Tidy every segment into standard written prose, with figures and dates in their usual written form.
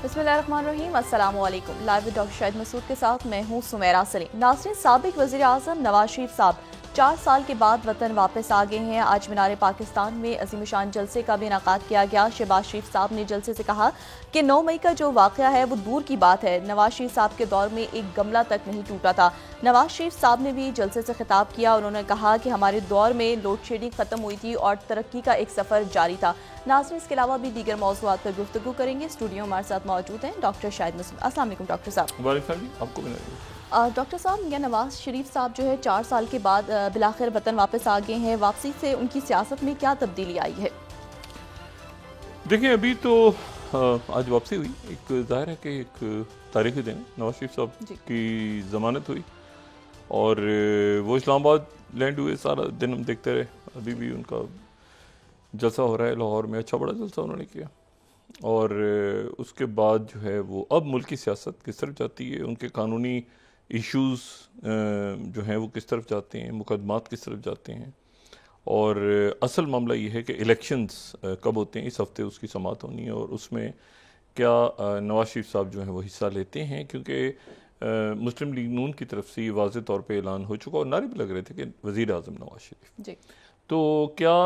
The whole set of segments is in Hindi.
बिस्मिल्लाहिर्रहमानिर्रहीम, अस्सलाम वालेकुम। Live with doctor Shahid Masood के साथ मैं हूँ सुमेरा सलीम। नाज़रीन, साबिक वज़ीर आज़म नवाज शरीफ साहब 4 साल के बाद वतन वापस आ गए हैं। आज मीनार पाकिस्तान में अज़ीम शान जलसे का भी इनेकाद किया गया। शहबाज शरीफ साहब ने जलसे से कहा कि 9 मई का जो वाक़या है वो दूर की बात है, नवाज शरीफ साहब के दौर में एक गमला तक नहीं टूटा था। नवाज शरीफ साहब ने भी जलसे से खिताब किया। उन्होंने कहा कि हमारे दौर में लोड शेडिंग ख़त्म हुई थी और तरक्की का एक सफ़र जारी था। नाज़रीन, इसके अलावा भी दीगर मौज़ूआत पर गुफ्तगू करेंगे। स्टूडियो हमारे साथ मौजूद हैं डॉक्टर शाहिद मसूद। अस्सलाम वालेकुम डॉक्टर साहब। आपको डॉक्टर साहब, या नवाज शरीफ साहब जो है 4 साल के बाद बिलाखिर वतन वापस आ गए हैं। वापसी से उनकी सियासत में क्या तब्दीली आई है? देखिए, अभी तो आज वापसी हुई, एक ज़ाहिर है कि एक तारीखी दिन नवाज शरीफ साहब की ज़मानत हुई और वो इस्लामाबाद लैंड हुए। सारा दिन हम देखते रहे, अभी भी उनका जलसा हो रहा है लाहौर में, अच्छा बड़ा जलसा उन्होंने किया। और उसके बाद जो है वो अब मुल्क की सियासत किस तरफ जाती है, उनके कानूनी इश्यूज़ जो हैं वो किस तरफ जाते हैं, मुकदमात किस तरफ जाते हैं। और असल मामला ये है कि इलेक्शंस कब होते हैं। इस हफ्ते उसकी समाअत होनी है और उसमें क्या नवाज शरीफ साहब जो हैं वो हिस्सा लेते हैं, क्योंकि मुस्लिम लीग नून की तरफ से ये वाज़ेह तौर पे ऐलान हो चुका और नारे भी लग रहे थे कि वज़ीर आज़म नवाज शरीफ जी। तो क्या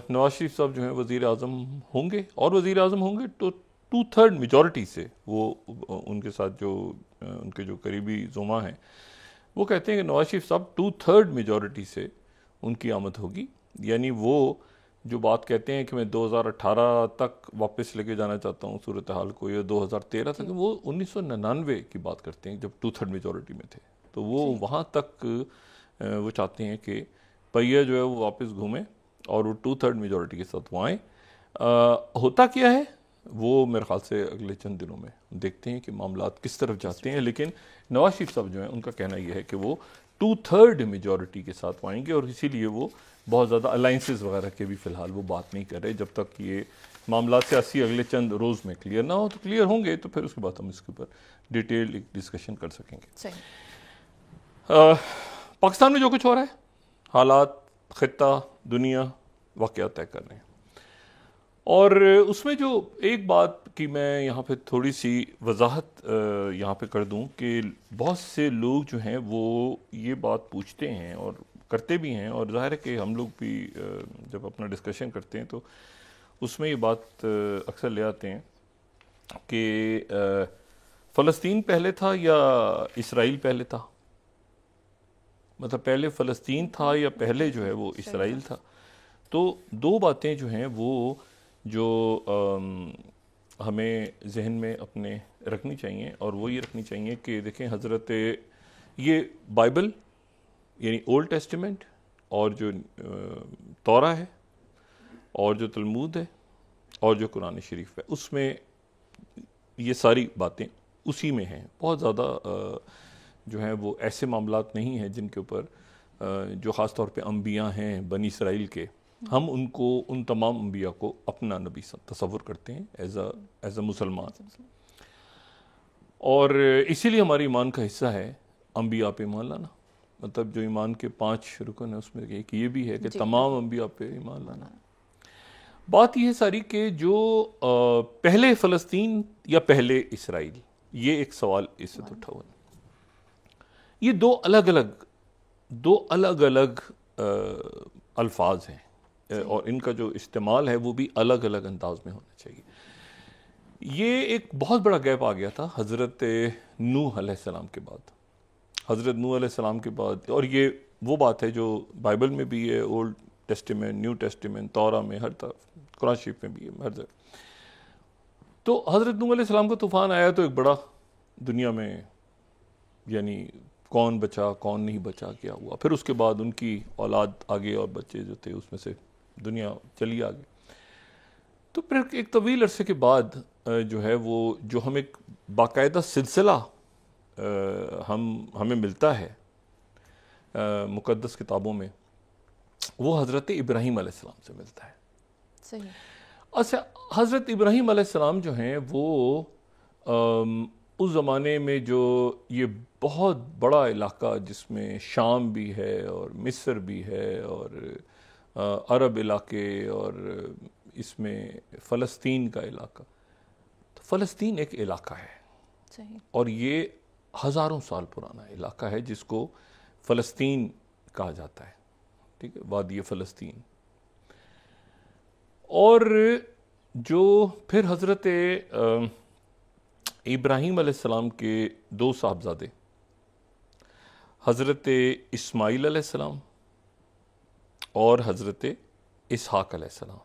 नवाज शरीफ साहब जो हैं वज़ीर आज़म होंगे, और वज़ीर आज़म होंगे तो 2/3 मेजॉरिटी से। वो उनके साथ जो उनके जो करीबी ज़ुमा हैं वो कहते हैं कि नवाज शरीफ साहब 2/3 मेजॉरिटी से उनकी आमद होगी। यानी वो जो बात कहते हैं कि मैं 2018 तक वापस लेके जाना चाहता हूँ सूरत हाल को, या 2013 तक, वो 1999 की बात करते हैं जब 2/3 मेजॉरिटी में थे। तो वो वहाँ तक वो चाहते हैं कि पहिया जो है वो वापस घूमे और वो 2/3 मेजॉरिटी के साथ वो आएँ। होता क्या है वो मेरे ख्याल से अगले चंद दिनों में देखते हैं कि मामलात किस तरफ जाते हैं। लेकिन नवाज शरीफ साहब जो है उनका कहना यह है कि वो 2/3 मेजॉरिटी के साथ आएंगे और इसीलिए वो बहुत ज़्यादा अलाइंसेस वगैरह के भी फ़िलहाल वो बात नहीं कर रहे जब तक ये मामला सियासी अगले चंद रोज़ में क्लियर ना हो। तो क्लियर होंगे तो फिर उसके बाद हम इसके ऊपर डिटेल एक डिस्कशन कर सकेंगे। पाकिस्तान में जो कुछ हो रहा है, हालात, ख़ित्ता, दुनिया वाक़यात तय कर रहे हैं। और उसमें जो एक बात की मैं यहाँ पे थोड़ी सी वजाहत यहाँ पे कर दूँ कि बहुत से लोग जो हैं वो ये बात पूछते हैं और करते भी हैं, और ज़ाहिर है कि हम लोग भी जब अपना डिस्कशन करते हैं तो उसमें ये बात अक्सर ले आते हैं कि फ़लस्तीन पहले था या इसराइल पहले था। मतलब पहले फ़लस्तीन था या पहले जो है वो इसराइल था। तो दो बातें जो हैं वो जो हमें जहन में अपने रखनी चाहिए, और वो ये रखनी चाहिए कि देखें, हज़रत ये बाइबल यानी ओल्ड टेस्टामेंट और जो तौरा है और जो तलमूद है और जो कुरान शरीफ है, उसमें ये सारी बातें उसी में हैं। बहुत ज़्यादा जो है वो ऐसे मामलात नहीं हैं जिनके ऊपर जो ख़ास तौर पे अंबिया हैं बनी इसराइल के, हम उनको, उन तमाम अंबिया को अपना नबी तसव्वुर करते हैं एज अ मुसलमान। और इसीलिए हमारे ईमान का हिस्सा है अंबिया पे ईमान लाना। मतलब जो ईमान के 5 रुकन है उसमें एक ये भी है कि तमाम अंबिया पे ईमान लाना। बात यह है सारी कि जो पहले फ़लस्तीन या पहले इसराइल, ये एक सवाल इससे तो उठा हुआ है। ये दो अलग अलग अल्फाज हैं और इनका जो इस्तेमाल है वो भी अलग अलग अंदाज में होना चाहिए। ये एक बहुत बड़ा गैप आ गया था हज़रत नूह अलैहिस्सलाम के बाद। हज़रत नूह अलैहिस्सलाम के बाद, और ये वो बात है जो बाइबल में भी है, ओल्ड टेस्टामेंट, न्यू टेस्टामेंट, तौरा में, हर तरफ, कुरान शरीफ में भी है, हर जगह। तो हज़रत नूह अलैहिस्सलाम का तूफ़ान आया तो एक बड़ा दुनिया में, यानी कौन बचा कौन नहीं बचा, क्या हुआ। फिर उसके बाद उनकी औलाद आगे और बच्चे जो थे उसमें से दुनिया चली आगे। तो फिर एक तवील अरसे के बाद जो है वो जो हम एक बाकायदा सिलसिला हमें मिलता है मुक़द्दस किताबों में, वो हज़रत इब्राहीम अलैहिस्सलाम से मिलता है। सही। अच्छा, हज़रत इब्राहीम अलैहिस्सलाम जो हैं वो उस ज़माने में जो ये बहुत बड़ा इलाका जिसमें शाम भी है और मिस्र भी है और अरब इलाके और इसमें फ़लस्तीन का इलाका, तो फ़लस्तीन एक इलाका है सही। और ये हज़ारों साल पुराना इलाका है जिसको फ़लस्तीन कहा जाता है, ठीक है, वादी फ़लस्तीन। और जो फिर हज़रत इब्राहीम अलैहिस्सलाम के दो साहबजादे हज़रत इस्माईल अलैहिस्सलाम और हज़रत इसहाक अलैहिस्सलाम।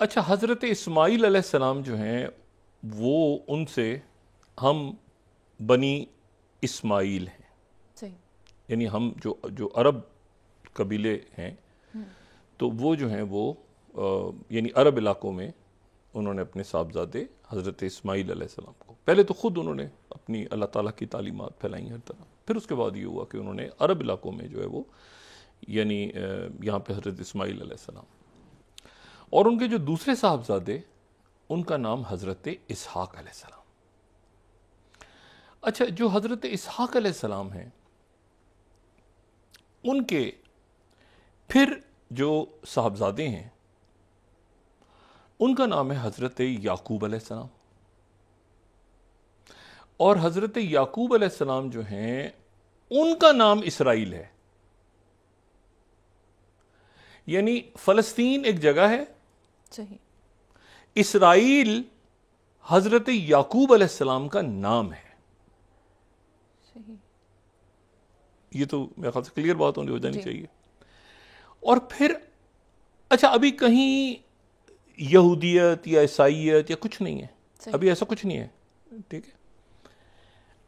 अच्छा, हज़रत इस्माईल अलैहिस्सलाम जो हैं वो उनसे हम बनी इस्माईल हैं, सही। यानी हम जो जो अरब कबीले हैं तो वो जो हैं वो यानी अरब इलाकों में उन्होंने अपने साहबजादे हज़रत इस्माईल अलैहिस्सलाम को पहले तो ख़ुद उन्होंने अपनी अल्लाह ताला की तालीमात फैलाई हर तरह, फिर उसके बाद ये हुआ कि उन्होंने अरब इलाकों में जो है वो यानी यहाँ पे हज़रत इस्माईल अलैहिस्सलाम और उनके जो दूसरे साहबजादे उनका नाम हज़रत इसहाक अलैहिस्सलाम। अच्छा, जो हज़रत इसहाक अलैहिस्सलाम हैं उनके फिर जो साहबजादे हैं उनका नाम है हज़रत याकूब अलैहिस्सलाम और हज़रत याकूब अलैहिस्सलाम जो हैं उनका नाम इसराइल है। यानी फ़लस्तीन एक जगह है, सही। इसराइल हज़रत याकूब अलैहिस्सलाम का नाम है। सही। ये तो मेरे ख्याल से क्लियर बात हो जानी चाहिए। और फिर अच्छा, अभी कहीं यहूदियत या ईसाईयत या कुछ नहीं है, अभी ऐसा कुछ नहीं है, ठीक है।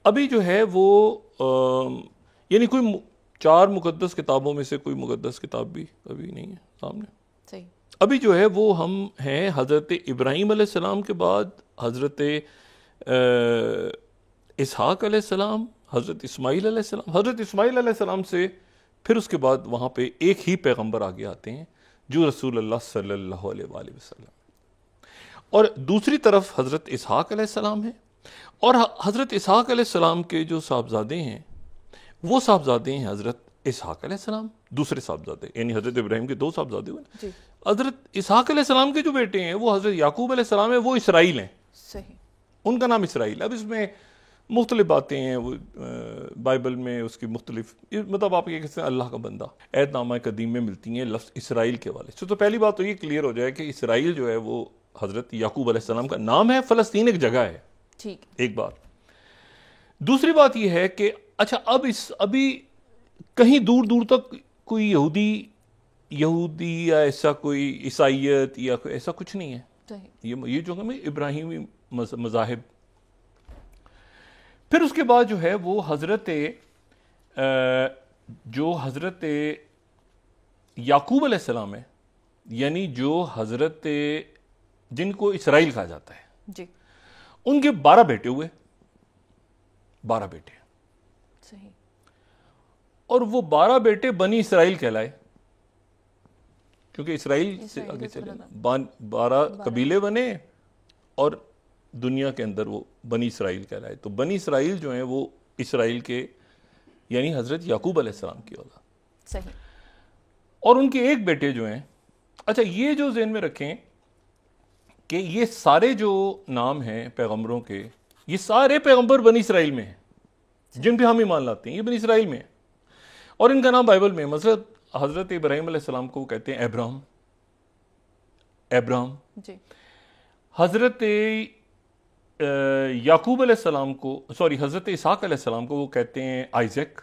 अभी जो है वो यानी कोई 4 मुकद्दस किताबों में से कोई मुकद्दस किताब भी अभी नहीं है सामने। सही। अभी जो है वो हम हैं हज़रत इब्राहीम अलैहिस्सलाम के बाद हज़रत इसहाक अलैहिस्सलाम, हज़रत इस्माईल अलैहिस्सलाम, हज़रत इस्माईल अलैहिस्सलाम से फिर उसके बाद वहाँ पे एक ही पैगंबर आगे आते हैं जो रसूलुल्लाह सल्लल्लाहु अलैहि वसल्लम। और दूसरी तरफ हज़रत इसहाक अलैहिस्सलाम है और हज़रत इसहाक अलैहिस्सलाम के जो साहबजादे हैं वो साहबजादे हैं हज़रत इसहाक अलैहिस्सलाम, दूसरे साहबजादे यानी हज़रत इब्राहीम के 2 साहबजादे हुए। हज़रत इसहाक अलैहिस्सलाम के जो बेटे हैं वो हज़रत याकूब अलैहिस्सलाम है, वो इसराइल हैं। सही। उनका नाम इसराइल। अब इसमें मुख्तलिफ बातें हैं, वो बाइबल में उसकी मुख्तलिफ मतलब आप ये कहते हैं अल्लाह का बंदा ऐतनामा कदीम में मिलती हैं लफ्ज़ इसराइल के वाले से। तो पहली बात तो ये क्लियर हो जाए कि इसराइल जो है वो हज़रत याकूब अलैहिस्सलाम का नाम है, फ़लस्तीन एक जगह है, ठीक। एक बात। दूसरी बात यह है कि अच्छा, अब अभी कहीं दूर दूर तक कोई यहूदी या ऐसा कोई ईसाईयत या कोई ऐसा कुछ नहीं है। ये जो हमें इब्राहिमी मज़ाहिब। फिर उसके बाद जो है वो हज़रत याकूब अलैहिस्सलाम है, यानी जो हज़रत जिनको इसराइल कहा जाता है जी, उनके 12 बेटे हुए, 12 बेटे। सही। और वो 12 बेटे बनी इसराइल कहलाए क्योंकि इसराइल से आगे चले 12 कबीले बने और दुनिया के अंदर वो बनी इसराइल कहलाए। तो बनी इसराइल जो है वो इसराइल के यानी हज़रत याकूब अलैहिस्सलाम की औलाद। सही। और उनके एक बेटे जो हैं, अच्छा ये जो ज़हन में रखें कि ये सारे जो नाम हैं पैगंबरों के, ये सारे पैगंबर बनी इसराइल में हैं जिन पे हम ईमान लाते हैं, ये बनी इसराइल में है। और इनका नाम बाइबल में मतलब हज़रत इब्राहीम अलैहिस्सलाम को कहते हैं अब्राहम जी। हज़रत याकूब अलैहिस्सलाम को हज़रत इसहाक अलैहिस्सलाम को वो कहते हैं आइज़ैक।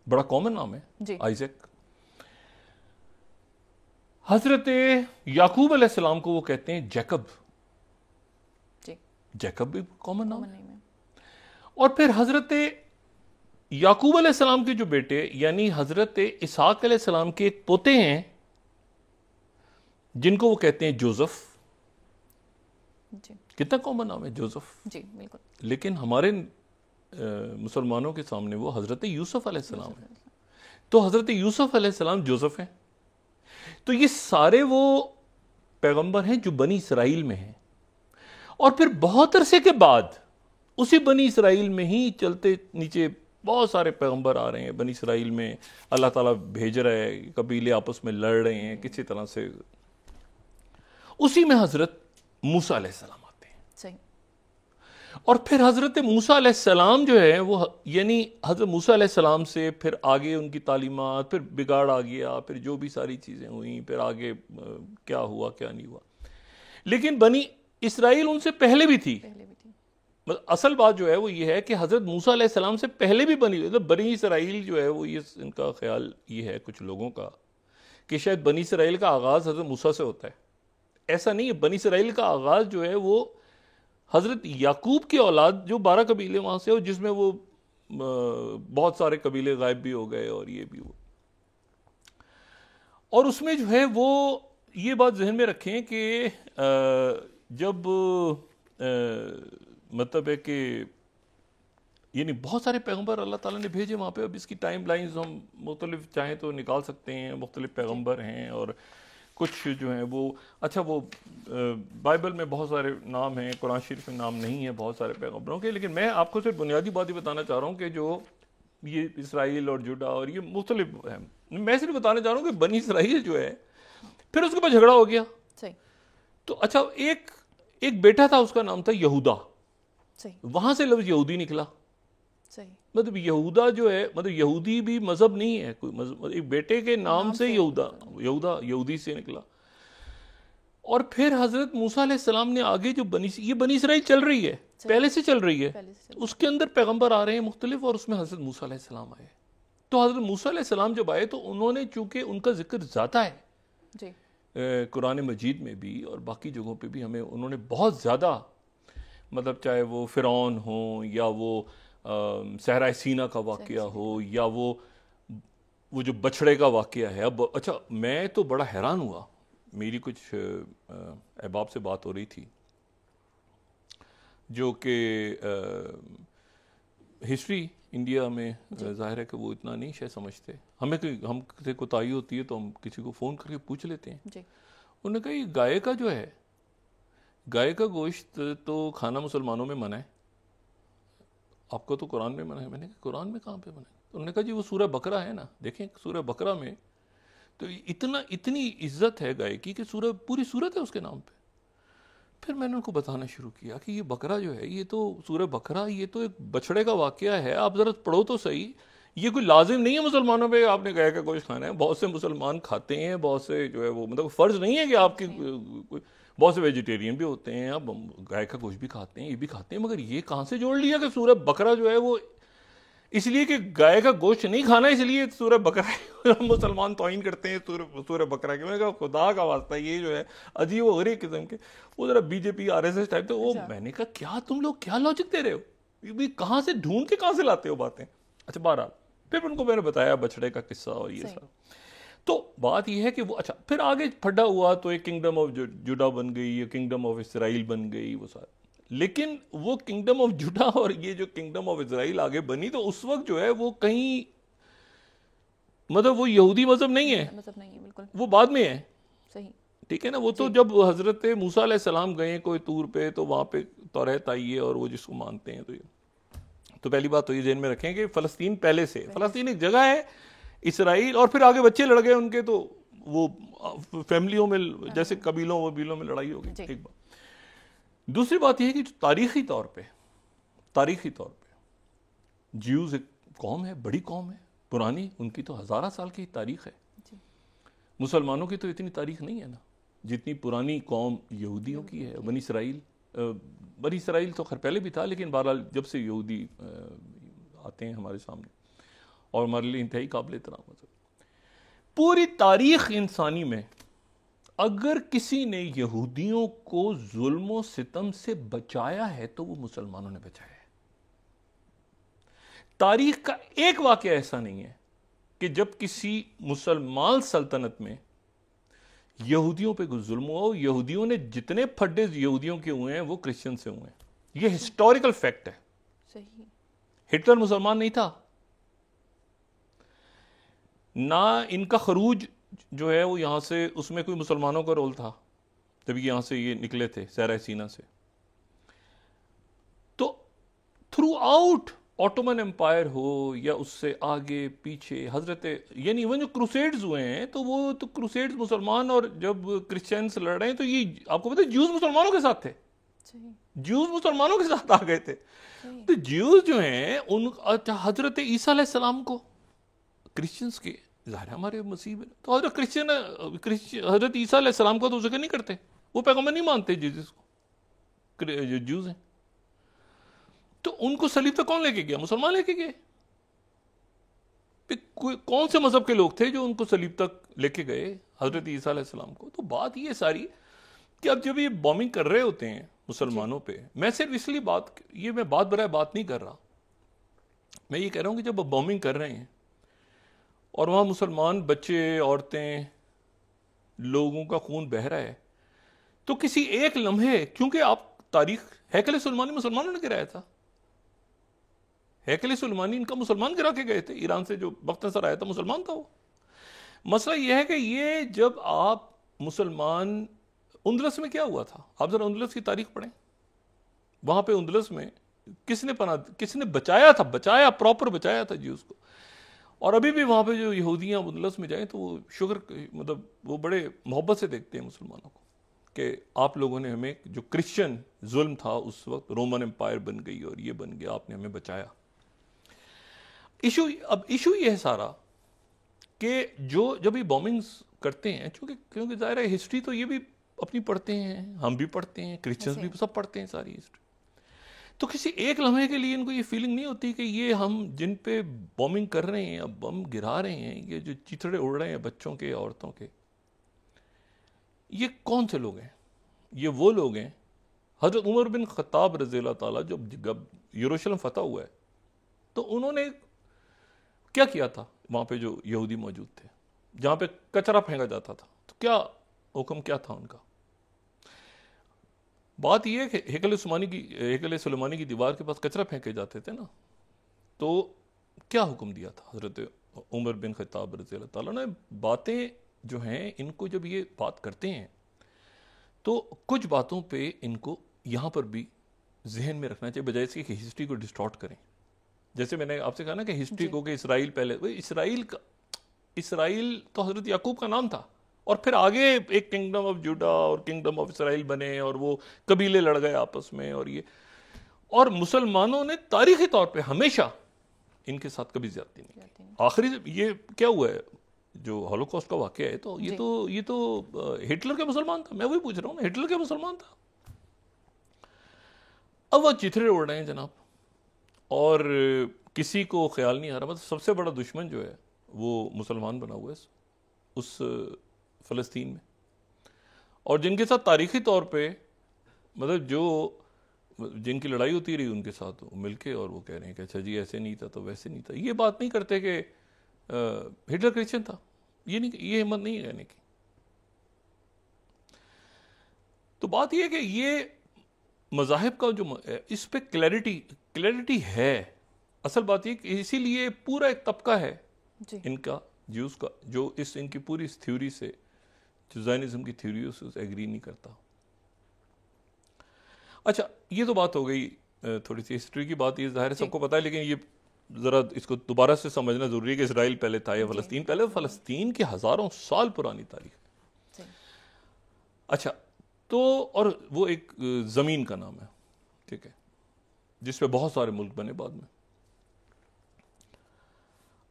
बड़ा कॉमन नाम है जी। आइज़ैक। हज़रत याकूब अलैहिस्सलाम को वो कहते हैं जैकब। जी। जैकब भी कॉमन नाम है। और फिर हज़रत याकूब अलैहिस्सलाम के जो बेटे यानी हज़रत इसहाक अलैहिस्सलाम के एक पोते हैं जिनको वो कहते हैं जोसेफ। जी। कितना कॉमन नाम है जोसेफ। जी, बिल्कुल। लेकिन हमारे मुसलमानों के सामने वो हज़रत यूसुफ अलैहिस्सलाम है। तो हज़रत यूसुफ अलैहिस्सलाम जोसेफ हैं। तो ये सारे वो पैगंबर हैं जो बनी इसराइल में हैं। और फिर बहुत अरसे के बाद उसी बनी इसराइल में ही चलते नीचे बहुत सारे पैगंबर आ रहे हैं बनी इसराइल में, अल्लाह ताला भेज रहा है, कबीले आपस में लड़ रहे हैं किसी तरह से। उसी में हजरत मूसा अलैहिस्सलाम आते हैं। सही। और फिर हजरत मूसा अलैहिस्सलाम जो है वो यानी हजरत मूसा अलैहिस्सलाम से फिर आगे उनकी तालीमात, फिर बिगाड़ आ गया, फिर जो भी सारी चीज़ें हुई, फिर आगे क्या हुआ क्या नहीं हुआ। लेकिन बनी इसराइल उनसे पहले भी थी। मतलब असल बात जो है वो ये है कि हजरत मूसा अलैहिस्सलाम से पहले भी बनी इसराइल जो है वो ये इनका ख्याल ये है कुछ लोगों का कि शायद बनी इसराइल का आगाज़ हजरत मूसा से होता है। ऐसा नहीं है। बनी इसराइल का आगाज़ जो है वो हजरत याकूब की औलाद जो 12 कबीले वहां से, और जिसमें वो बहुत सारे कबीले गायब भी हो गए और ये भी हुआ। और उसमें जो है वो ये बात जहन में रखें कि जब मतलब है कि यानी बहुत सारे पैगंबर अल्लाह ताला ने भेजे वहाँ पे। अब इसकी टाइम लाइन्स हम मुख्तलिफ चाहें तो निकाल सकते हैं, मुख्तलिफ पैगंबर हैं और कुछ जो हैं वो अच्छा वो बाइबल में बहुत सारे नाम हैं, कुरान शरीफ में नाम नहीं है बहुत सारे पैगंबरों के। लेकिन मैं आपको सिर्फ बुनियादी बात ही बताना चाह रहा हूँ कि जो ये इसराइल और जुड़ा और ये मुख्तलिफ है। मैं सिर्फ बताना चाह रहा हूँ कि बनी इसराइल जो है फिर उसके बाद झगड़ा हो गया। तो अच्छा एक बेटा था, उसका नाम था यहूदा। वहां से लफ्ज यहूदी निकला। मतलब यहूदा जो है मतलब यहूदी भी मजहब नहीं है कोई मजहब, एक बेटे के नाम से यहूदा यहूदी से निकला। और फिर हजरत मूसा अलैहिस्सलाम ने आगे जो ये बनी इसराइल चल रही है, पहले से चल रही है, उसके अंदर पैगंबर आ रहे हैं मुख्तलिफ, और उसमें हजरत मूसा अलैहिस्सलाम आए। तो हजरत मूसा अलैहिस्सलाम जब आए तो उन्होंने, चूंकि उनका जिक्र ज्यादा है कुरान मजीद में भी और बाकी जगहों पे भी, हमें उन्होंने बहुत ज़्यादा मतलब चाहे वो फ़िरौन हो या वो सहरा सीना का वाक़या हो या वो जो बछड़े का वाक़या है। अब अच्छा मैं तो बड़ा हैरान हुआ, मेरी कुछ अहबाब से बात हो रही थी जो कि हिस्ट्री इंडिया में ज़ाहिर है कि वो इतना नहीं शायद समझते। हमसे कोताही होती है तो हम किसी को फ़ोन करके पूछ लेते हैं। उन्होंने कहा ये गाय का जो है, गाय का गोश्त तो खाना मुसलमानों में मना है, आपको तो कुरान में मना है। मैंने कहा कुरान में कहाँ पे मना है? उन्होंने कहा जी वो सूरह बकरा है ना, देखें सूरह बकरा में तो इतनी इज्जत है गाय की कि पूरी सूरत है उसके नाम पे। फिर मैंने उनको बताना शुरू किया कि ये बकरा जो है, ये तो सूरह बकरा, ये तो एक बछड़े का वाक़या है, आप ज़रा पढ़ो तो सही। ये कोई लाजिम नहीं है मुसलमानों पे आपने गाय का गोश्त खाना है। बहुत से मुसलमान खाते हैं, बहुत से जो है वो मतलब फ़र्ज़ नहीं है कि आपकी, बहुत से वेजिटेरियन भी होते हैं, अब गाय का गोश्त भी खाते हैं, ये भी खाते हैं, मगर ये कहाँ से जोड़ लिया कि सूरह बकरा जो है वो इसलिए कि गाय का गोश्त नहीं खाना इसलिए सूरह बकरा मुसलमान तौहीन करते हैं सूरह बकरा के। मैंने कहा खुदा का वास्ता ये जो है अजीब व गरीब किस्म के वो जरा बीजेपी आरएसएस टाइप। तो वो मैंने कहा क्या तुम लोग क्या लॉजिक दे रहे हो, ये कहाँ से ढूंढ के कहाँ से लाते हो बातें। अच्छा बहरहाल फिर उनको मैंने बताया बछड़े का किस्सा और ये सब। तो बात यह है कि वो अच्छा फिर आगे फड्डा हुआ तो एक किंगडम ऑफ जुडा बन गई, किंगडम ऑफ इसराइल बन गई वो सारा। लेकिन वो किंगडम ऑफ जुडा और ये जो किंगडम ऑफ इसराइल आगे बनी तो उस वक्त जो है वो कहीं मतलब वो यहूदी मजहब नहीं है, बिल्कुल वो बाद में है। सही ठीक है ना। वो तो जब हजरत मूसा अलैहिस्सलाम गए कोई तूर पे तो वहां पे तौरात आई है और वो जिसको मानते हैं। तो पहली बात तो ये ध्यान में रखें कि फलस्तीन पहले से, फलस्तीन एक जगह है, इसराइल, और फिर आगे बच्चे लड़ गए उनके तो वो फैमिलियों में जैसे कबीलों वबीलों में लड़ाई हो गई। एक बात। दूसरी बात यह है कि जो तारीखी तौर पे ज्यूज एक कौम है, बड़ी कौम है, पुरानी, उनकी तो हज़ारा साल की तारीख है। मुसलमानों की तो इतनी तारीख नहीं है ना जितनी पुरानी कौम यहूदियों की है। बनी इसराइल तो खैर पहले भी था, लेकिन बहरहाल जब से यहूदी आते हैं हमारे सामने और हमारे लिए इंतहाई काबिल एहतराम है। पूरी तारीख इंसानी में अगर किसी ने यहूदियों को जुल्म सितम से बचाया है तो वो मुसलमानों ने बचाया है। तारीख का एक वाकया ऐसा नहीं है कि जब किसी मुसलमान सल्तनत में यहूदियों पे कुछ जुल्म हुआ। यहूदियों ने जितने फड्डे यहूदियों के हुए हैं वो क्रिश्चियन से हुए हैं, ये हिस्टोरिकल फैक्ट है। सही। हिटलर मुसलमान नहीं था ना, इनका खरूज जो है वो यहां से, उसमें कोई मुसलमानों का रोल था जब यहां से ये निकले थे सहरा सीना से। तो थ्रू आउट ऑटोमन एम्पायर हो या उससे आगे पीछे हजरत, यानी इवन जो क्रूसेड्स हुए हैं तो वो तो क्रूसेड्स मुसलमान और जब क्रिश्चियंस लड़ रहे हैं तो ये आपको पता है ज्यूज मुसलमानों के साथ थे, ज्यूज मुसलमानों के साथ आ गए थे। तो ज्यूज जो हैं उन हजरत ईसा अलैहि सलाम को क्रिश्चियंस के ज़ाहिर है हमारे मसीह में, तो हजरत क्रिश्चियन हजरत ईसा अलैहि सलाम को तो जिक्र नहीं करते, वो पैगंबर नहीं मानते जीसस को, जो ज्यूज हैं। तो उनको सलीब तक कौन लेके गया? मुसलमान लेके गए। कौन से मजहब के लोग थे जो उनको सलीब तक लेके गए? हजरत ईसा अलैहि सलाम को। तो बात ये सारी कि अब जब ये बॉम्बिंग कर रहे होते हैं मुसलमानों पे, मैं सिर्फ इसलिए मैं बात बराए बात नहीं कर रहा, मैं ये कह रहा हूं कि जब बॉम्बिंग कर रहे हैं और वहां मुसलमान बच्चे, औरतें, लोगों का खून बह रहा है, तो किसी एक लम्हे, क्योंकि आप तारीख, हैकल सुलेमानी मुसलमानों ने गिराया था, हैकल सुलेमानी इनका मुसलमान गिरा के गए थे, ईरान से जो बख्तनसर आया था मुसलमान था वो। मसला यह है कि ये जब आप मुसलमान, उंदलस में क्या हुआ था, आप जरा उंदलस की तारीख पढ़ें, वहां पे उंदलस में किसने बचाया प्रॉपर बचाया था जी उसको। और अभी भी वहां पे जो यहूदियां उंदलस में जाएं तो वो मतलब वो बड़े मोहब्बत से देखते हैं मुसलमानों को कि आप लोगों ने हमें, जो क्रिश्चियन जुल्म था उस वक्त, रोमन एम्पायर बन गई और ये बन गया, आपने हमें बचाया। इशू ये है सारा कि जब ये बॉम्बिंग्स करते हैं, क्योंकि जाहिर है हिस्ट्री तो ये भी अपनी पढ़ते हैं, हम भी पढ़ते हैं, क्रिश्चियंस भी सब पढ़ते हैं सारी हिस्ट्री। तो किसी एक लम्हे के लिए इनको ये फीलिंग नहीं होती कि ये हम जिन पे बॉम्बिंग कर रहे हैं, अब बम गिरा रहे हैं, ये जो चिथड़े उड़ रहे हैं बच्चों के, औरतों के, ये कौन से लोग हैं? ये वो लोग हैं, हजरत उमर बिन खत्ताब रज़ी अल्लाह ताला जब यरूशलेम फतह हुआ है तो उन्होंने क्या किया था? वहां पे जो यहूदी मौजूद थे, जहां पे कचरा फेंका जाता था, तो क्या हुक्म क्या था उनका? बात यह है कि हैकल सुलेमानी की दीवार के पास कचरा फेंके जाते थे ना, तो क्या हुक्म दिया था हजरत उमर बिन खत्ताब रज़ी अल्लाह ताला ने? बातें जो हैं इनको जब ये बात करते हैं तो कुछ बातों पे इनको यहां पर भी जहन में रखना चाहिए, बजाय इसके कि हिस्ट्री को डिस्टॉर्ट करें। जैसे मैंने आपसे कहा ना कि हिस्ट्री को कि इसराइल पहले, इसराइल तो हजरत याकूब का नाम था, और फिर आगे एक किंगडम ऑफ जुडा और किंगडम ऑफ इसराइल बने और वो कबीले लड़ गए आपस में, और मुसलमानों ने तारीखी तौर पे हमेशा इनके साथ कभी ज्यादती नहीं की। आखिरी ये क्या हुआ है, जो हॉलोकॉस्ट का वाकया है, तो ये तो हिटलर के मुसलमान था, मैं वही पूछ रहा हूँ ना, हिटलर के मुसलमान था। अब वह चिथड़े उड़ रहे हैं जनाब, और किसी को ख्याल नहीं आ रहा, मतलब सबसे बड़ा दुश्मन जो है वो मुसलमान बना हुआ है उस फ़लस्तीन में, और जिनके साथ तारीखी तौर पे, मतलब जिनकी लड़ाई होती रही उनके साथ मिलके, और वो कह रहे हैं कि अच्छा जी ऐसे नहीं था तो वैसे नहीं था। ये बात नहीं करते कि हिटलर क्रिश्चियन था, ये हिम्मत नहीं है कहने की। तो बात यह कि ये मज़ाहिब का जो इस पे क्लैरिटी है। असल बात ये कि इसीलिए पूरा एक तबका है इनका, ज्यूस का, जो इनकी पूरी इस थ्योरी से, जो ज़ायनिज़्म की थ्योरी से एग्री नहीं करता। अच्छा, ये तो बात हो गई थोड़ी सी हिस्ट्री की बात, ये ज़ाहिर है सबको पता है, लेकिन ये ज़रा इसको दोबारा से समझना ज़रूरी है कि इसराइल पहले था या फ़लस्तीन पहले। फ़लस्तीन की हज़ारों साल पुरानी तारीख है। अच्छा, तो और वो एक ज़मीन का नाम है, ठीक है, जिस पे बहुत सारे मुल्क बने बाद में।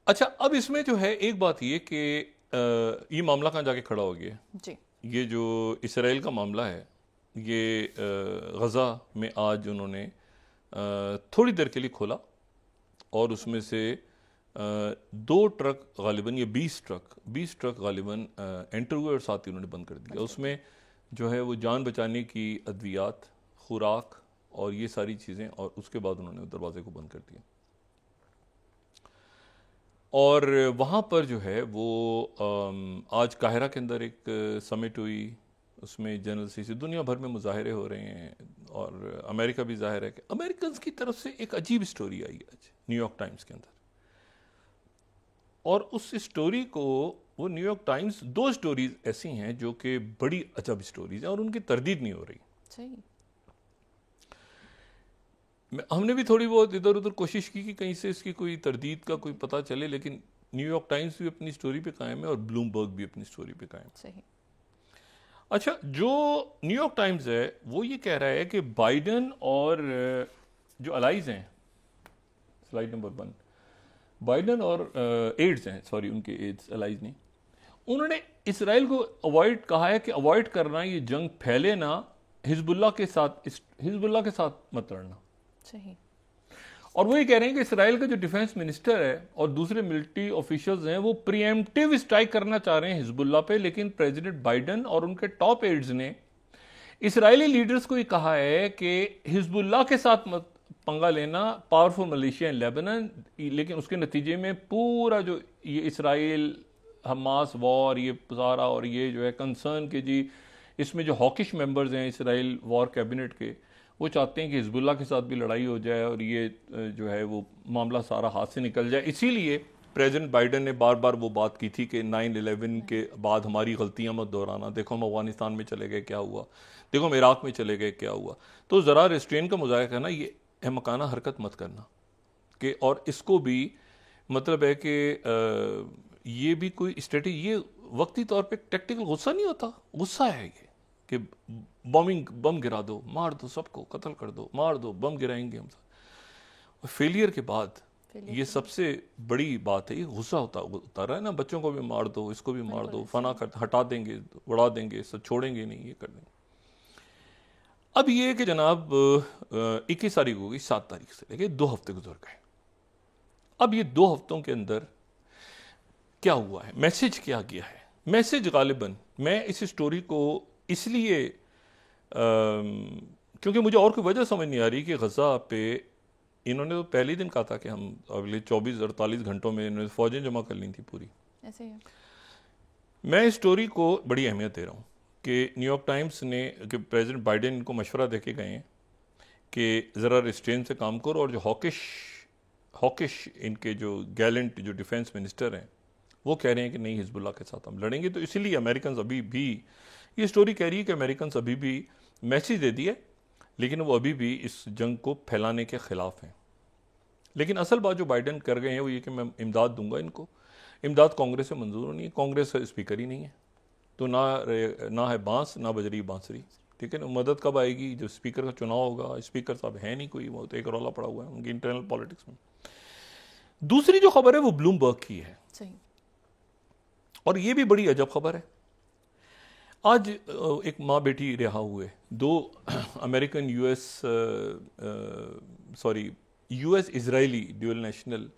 अच्छा, अब इसमें जो है एक बात ये कि ये मामला कहाँ जाके खड़ा हो गया जी। ये जो इसराइल का मामला है, ये गज़ा में आज उन्होंने थोड़ी देर के लिए खोला, और उसमें से 2 ट्रक गालिबन, ये 20 ट्रक गालिबन एंटर हुए, और साथ ही उन्होंने बंद कर दिया। उसमें जो है वो जान बचाने की अद्वियात, खुराक और ये सारी चीज़ें, और उसके बाद उन्होंने दरवाजे को बंद कर दिया। और वहाँ पर जो है वो आज काहिरा के अंदर एक समिट हुई, उसमें जनरल सीसी, दुनिया भर में मुजाहरे हो रहे हैं, और अमेरिका भी जाहिर है कि अमेरिकन की तरफ से एक अजीब स्टोरी आई आज न्यूयॉर्क टाइम्स के अंदर, और उस स्टोरी को वो न्यूयॉर्क टाइम्स, 2 स्टोरीज ऐसी हैं जो कि बड़ी अजब स्टोरीज हैं और उनकी तरदीद नहीं हो रही। हमने भी थोड़ी बहुत इधर उधर कोशिश की कि कहीं से इसकी कोई तरदीद का कोई पता चले, लेकिन न्यूयॉर्क टाइम्स भी अपनी स्टोरी पे कायम है और ब्लूमबर्ग भी अपनी स्टोरी पे कायम है। सही। अच्छा, जो न्यूयॉर्क टाइम्स है वो ये कह रहा है कि बाइडन और जो अलाइज हैं, स्लाइड नंबर 1, बाइडन और एड्स हैं, सॉरी उनके एड्स, अलाइज नहीं, उन्होंने इसराइल को अवॉइड कहा है कि अवॉइड करना, ये जंग फैले ना, हिजबुल्लाह के साथ मत लड़ना। सही। और वो ये कह रहे हैं कि इसराइल का जो डिफेंस मिनिस्टर है और दूसरे मिलिट्री ऑफिशियल्स हैं वो प्रीएम्प्टिव स्ट्राइक करना चाह रहे हैं हिजबुल्लाह पे, लेकिन प्रेसिडेंट बाइडन और उनके टॉप एड्स ने इसराइली लीडर्स को ये कहा है कि हिजबुल्लाह के साथ मत पंगा लेना, पावरफुल मलेशिया इन लेबनान, लेकिन उसके नतीजे में पूरा जो ये इसराइल हमास वॉर, ये सारा, और ये जो है कंसर्न के जी, इसमें जो हॉकिश मेंबर्स हैं इसराइल वॉर कैबिनेट के, वो चाहते हैं कि हिजबुल्लाह के साथ भी लड़ाई हो जाए और ये जो है वो मामला सारा हाथ से निकल जाए। इसीलिए प्रेसिडेंट बाइडन ने बार बार वो बात की थी कि 9/11 के बाद हमारी गलतियां मत दोहराना, देखो हम अफगानिस्तान में चले गए क्या हुआ, देखो हम इराक में चले गए क्या हुआ, तो ज़रा रेस्ट्रेन का मुजाहिरा करना, ये अहमकाना हरकत मत करना कि, और इसको भी मतलब है कि ये भी कोई स्ट्रेटेजी, ये वक्ती तौर पे टैक्टिकल गुस्सा नहीं होता, गुस्सा है ये कि बम गिरा दो, मार दो, सबको कत्ल कर दो, मार दो, बम गिराएंगे हम सब। फेलियर के बाद ये सबसे बड़ी बात है, ये गुस्सा होता रहा है ना, बच्चों को भी मार दो, इसको भी मार दो, फना कर हटा देंगे, उड़ा देंगे, सब छोड़ेंगे नहीं, ये कर देंगे। अब ये कि जनाब 21 तारीख हो गई, 7 तारीख से लेके 2 हफ्ते गुजर गए। अब ये 2 हफ्तों के अंदर क्या हुआ है, मैसेज क्या गया है? मैसेज गालिबन, मैं इस स्टोरी को इसलिए क्योंकि मुझे और कोई वजह समझ नहीं आ रही कि गजा पे इन्होंने तो पहले ही दिन कहा था कि हम अगले 24-48 घंटों में इन्होंने फौजें जमा कर ली थी पूरी। ऐसे ही मैं इस स्टोरी को बड़ी अहमियत दे रहा हूँ कि न्यूयॉर्क टाइम्स ने, कि प्रेसिडेंट बाइडेन इनको मशवरा दे के गए हैं कि ज़रा रिस्ट्रेन से काम करो, और जो हॉकिश इनके जो गैलेंट जो डिफेंस मिनिस्टर हैं वो कह रहे हैं कि नहीं, हिजबुल्लाह के साथ हम लड़ेंगे। तो इसीलिए अमेरिकन अभी भी, ये स्टोरी कह रही है कि अमेरिकन अभी भी मैसेज दे दिए, लेकिन वो अभी भी इस जंग को फैलाने के ख़िलाफ़ हैं। लेकिन असल बात जो बाइडन कर गए हैं वो ये कि मैं इमदाद दूंगा इनको, इमदाद कांग्रेस से मंजूर नहीं है, कांग्रेस का स्पीकर ही नहीं है, तो ना है बांस ना बजरी बांसुरी, ठीक है ना। मदद कब आएगी? जब स्पीकर का चुनाव होगा। स्पीकर साहब है नहीं कोई, वो तो एक रौला पड़ा हुआ है उनकी इंटरनल पॉलिटिक्स में। दूसरी जो खबर है वो ब्लूमबर्ग की है, सही। और ये भी बड़ी अजब खबर है। आज एक माँ बेटी रिहा हुए, 2 American US Israeli dual national,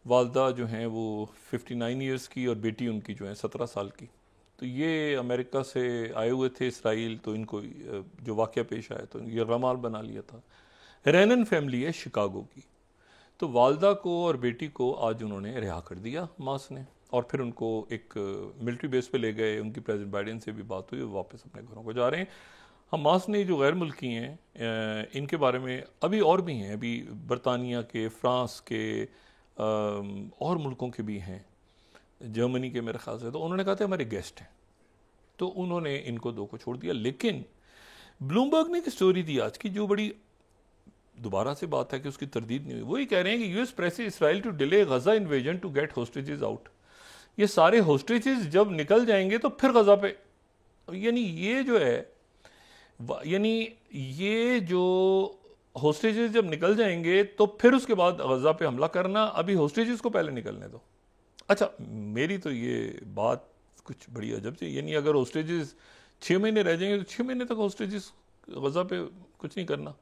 वालदा जो हैं वो 59 ईयर्स की और बेटी उनकी जो है 17 साल की। तो ये अमेरिका से आए हुए थे इसराइल, तो इनको जो वाक़या पेश आया तो ये रमाल बना लिया था। रेनन फैमिली है शिकागो की। तो वालदा को और बेटी को आज उन्होंने रिहा कर दिया मास ने, और फिर उनको एक मिलिट्री बेस पे ले गए। उनकी प्रेसिडेंट बाइडेन से भी बात हुई, वो वापस अपने घरों को जा रहे हैं। हमास ने जो गैर मुल्की हैं इनके बारे में अभी और भी हैं, अभी बरतानिया के, फ्रांस के और मुल्कों के भी हैं, जर्मनी के मेरे ख्याल से। तो उन्होंने कहा था हमारे गेस्ट हैं, तो उन्होंने इनको 2 को छोड़ दिया। लेकिन ब्लूमबर्ग ने एक स्टोरी दी आज की जो बड़ी दोबारा से बात है कि उसकी तरदीद नहीं हुई। वो ये कह रहे हैं कि US presses Israel to delay Gaza invasion to get hostages out. ये सारे होस्टेजेस जब निकल जाएंगे तो फिर गजा पे, यानी ये जो है, यानी ये जो होस्टेजेस जब निकल जाएंगे तो फिर उसके बाद गजा पे हमला करना, अभी होस्टेजेस को पहले निकलने दो। अच्छा, मेरी तो ये बात कुछ बड़ी अजब सी, यानी अगर होस्टेजेस 6 महीने रह जाएंगे तो 6 महीने तक होस्टेजेस गजा पे कुछ नहीं करना।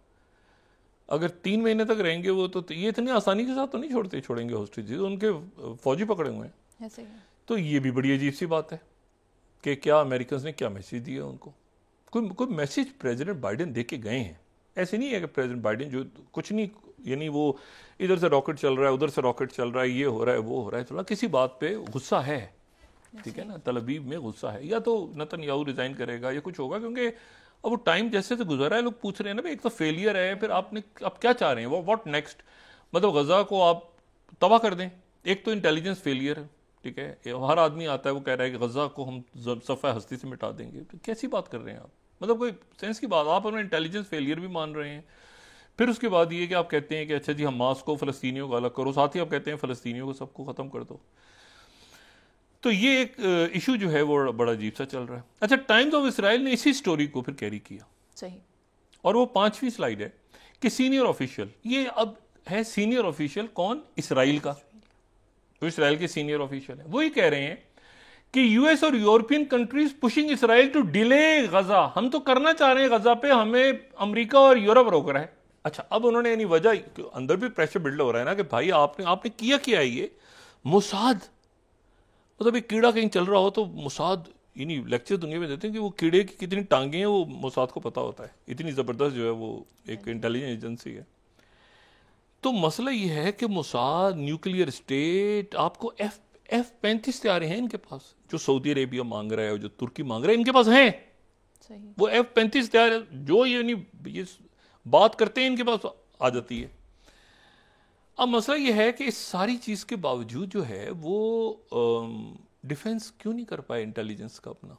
अगर 3 महीने तक रहेंगे वो, तो ये इतनी आसानी के साथ तो नहीं छोड़ेंगे होस्टेजेस, उनके फौजी पकड़े हुए हैं। तो ये भी बड़ी अजीब सी बात है कि क्या अमेरिकन ने क्या मैसेज दिया उनको। कोई मैसेज प्रेसिडेंट बाइडेन दे के गए हैं। ऐसे नहीं है कि प्रेसिडेंट बाइडेन जो कुछ नहीं, यानी वो इधर से रॉकेट चल रहा है, उधर से रॉकेट चल रहा है, ये हो रहा है, वो हो रहा है, थोड़ा किसी बात पे गुस्सा है, ठीक है ना, तलबीब में गुस्सा है। या तो नेतन्याहू रिजाइन करेगा या कुछ होगा, क्योंकि अब वो टाइम जैसे से गुजरा है, लोग पूछ रहे हैं ना भाई, एक तो फेलियर है, फिर आप क्या चाह रहे हैं, व्हाट नेक्स्ट, मतलब गजा को आप तबाह कर दें। एक तो इंटेलिजेंस फेलियर है, ठीक है, हर आदमी आता है वो कह रहा है कि गजा को हम सफ़ा हस्ती से मिटा देंगे, तो कैसी बात कर रहे हैं आप, मतलब कोई सेंस की बात। आप अपना इंटेलिजेंस फेलियर भी मान रहे हैं, फिर उसके बाद ये कि आप कहते हैं कि अच्छा जी हमास को फ़लस्तीनियों को अलग करो, साथ ही आप कहते हैं फ़लस्तीनियों को सबको ख़त्म कर दो। तो ये एक इशू जो है वो बड़ा अजीब सा चल रहा है। अच्छा, टाइम्स ऑफ इसराइल ने इसी स्टोरी को फिर कैरी किया। सही। और वो 5वीं स्लाइड है कि सीनियर ऑफिशियल, ये अब है सीनियर ऑफिशियल कौन? इसराइल का। तो इसराइल के सीनियर ऑफिशियल है, वो ही कह रहे हैं कि यूएस और European countries pushing Israel to delay Gaza. हम तो करना चाह रहे हैं गजा पे, हमें अमेरिका और यूरोप रोक रहा है। अच्छा, अब उन्होंने यानी वजह, अंदर भी प्रेशर बिल्ड हो रहा है ना कि भाई आपने किया क्या है ये? मोसाद, मतलब एक कीड़ा कहीं चल रहा हो तो मोसाद, यानी लेक्चर दुनिया में देते हैं कि वो कीड़े की कितनी टांगे हैं वो मोसाद को पता होता है, इतनी ज़बरदस्त जो है वो एक इंटेलिजेंस एजेंसी है। तो मसला ये है कि मोसाद, न्यूक्लियर स्टेट, आपको F-35 तैयार हैं इनके पास, जो सऊदी अरेबिया मांग रहा है, जो तुर्की मांग रहा है, इनके पास हैं। सही। वो F-35 तैयार है, जो ये बात करते हैं इनके पास आ जाती है। अब मसला ये है कि इस सारी चीज़ के बावजूद जो है वो डिफेंस क्यों नहीं कर पाए इंटेलिजेंस का अपना।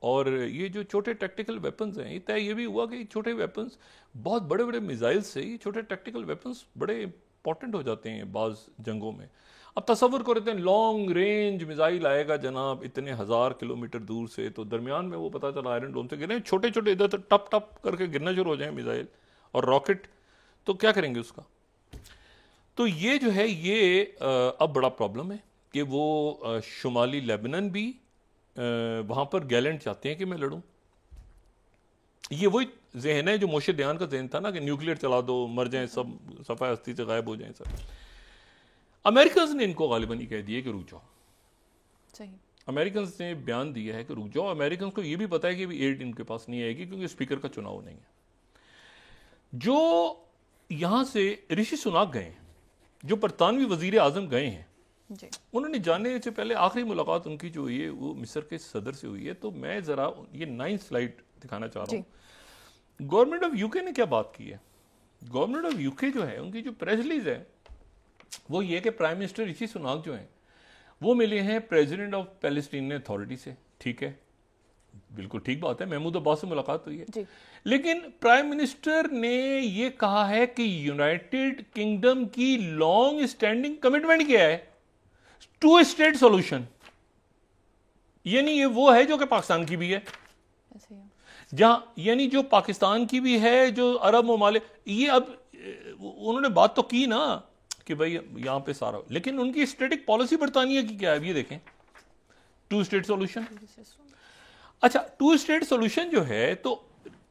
और ये जो छोटे टैक्टिकल वेपन्स हैं, ये तय ये भी हुआ कि छोटे वेपन्स, बहुत बड़े बड़े मिसाइल से ये छोटे टैक्टिकल वेपन्स बड़े इंपॉर्टेंट हो जाते हैं बाज़ जंगों में। अब तसव्वुर करते हैं लॉन्ग रेंज मिसाइल आएगा जनाब इतने 1000 किलोमीटर दूर से, तो दरमियान में वो पता चला आयरन डोम से गिरे, छोटे छोटे इधर तक टप टप करके गिरना शुरू हो जाए मिसाइल और रॉकेट, तो क्या करेंगे उसका? तो ये जो है ये अब बड़ा प्रॉब्लम है कि वो शुमाली लेबनान भी वहाँ पर गैलेंट चाहते हैं कि मैं लड़ूं। ये वही जहन है जो मोशे दयान का जहन था ना कि न्यूक्लियर चला दो, मर जाएं सब, सफाई हस्ती से गायब हो जाएं सब। अमेरिकन ने इनको गालिबन कह दिया कि रुक जाओ। सही। अमेरिकन ने बयान दिया है कि रुक जाओ। अमेरिकन को ये भी पता है कि एड इनके पास नहीं आएगी क्योंकि स्पीकर का चुनाव नहीं है। जो यहां से ऋषि सुनाक गए, जो बरतानवी वजीर आजम गए हैं, उन्होंने जाने से पहले आखिरी मुलाकात उनकी जो हुई है वो मिस्र के सदर से हुई है। तो मैं जरा ये 9th स्लाइड दिखाना चाह रहा हूँ। गवर्नमेंट ऑफ यूके ने क्या बात की है? गवर्नमेंट ऑफ यूके जो है उनकी जो प्रेस रिलीज है वो ये कि प्राइम मिनिस्टर ऋषि सुनाक जो हैं वो मिले हैं प्रेसिडेंट ऑफ पैलेस्टीन अथॉरिटी से। ठीक है, बिल्कुल ठीक बात है, महमूद अब्बास से मुलाकात हुई है। लेकिन प्राइम मिनिस्टर ने ये कहा है कि यूनाइटेड किंगडम की लॉन्ग स्टैंडिंग कमिटमेंट क्या है? 2 स्टेट सोल्यूशन। यानी ये वो है जो कि पाकिस्तान की भी है, जहां यानी जो पाकिस्तान की भी है, जो अरब ममालिक, ये अब उन्होंने बात तो की ना कि भाई यहां पे सारा, लेकिन उनकी स्टेटिक पॉलिसी बरतानिया की क्या है? ये देखें, 2 स्टेट सोल्यूशन। अच्छा, 2 स्टेट सोल्यूशन जो है तो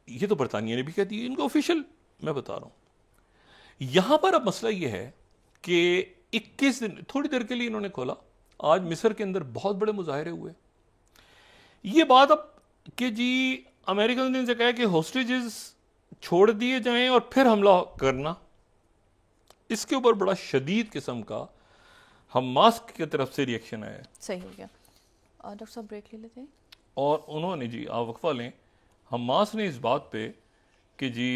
ये तो बरतानिया ने भी कह दी, इनको ऑफिशियल मैं बता रहा हूं। यहां पर अब मसला ये है कि 21 दिन थोड़ी देर के लिए इन्होंने खोला। आज मिस्र के अंदर बहुत बड़े मुजाहरे हुए। ये बात अब कि जी अमेरिकन ने कहा कि होस्टेजेस छोड़ दिए जाएं और फिर हमला करना, इसके ऊपर बड़ा शदीद किस्म का हमास की तरफ से रिएक्शन आया है। सही हो गया। डॉक्टर साहब ब्रेक ले लेते हैं। और उन्होंने जी आप वक्फा लें, हमास ने इस बात पे कि जी